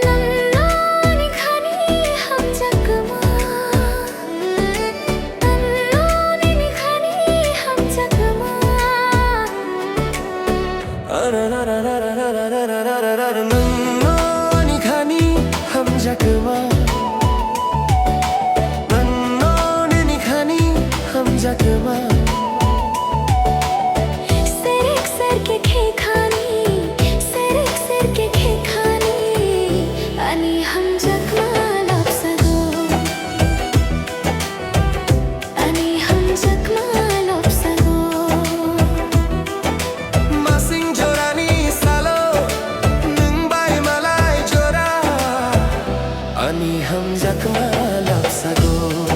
नन्नानी खानी हम जगमा नन्नानी खानी हम जगमा नन्नानी खानी हम जगमा नन्नानी खानी हम जगमा सरक सर के खे खानी सरक सर के खे खानी अनि हम जगमा लप्सगो अनि हम जगमा लप्सगो मासिं जोरानी सालो नंबाय मलाई जोरा अनि हम जगमा लप्सगो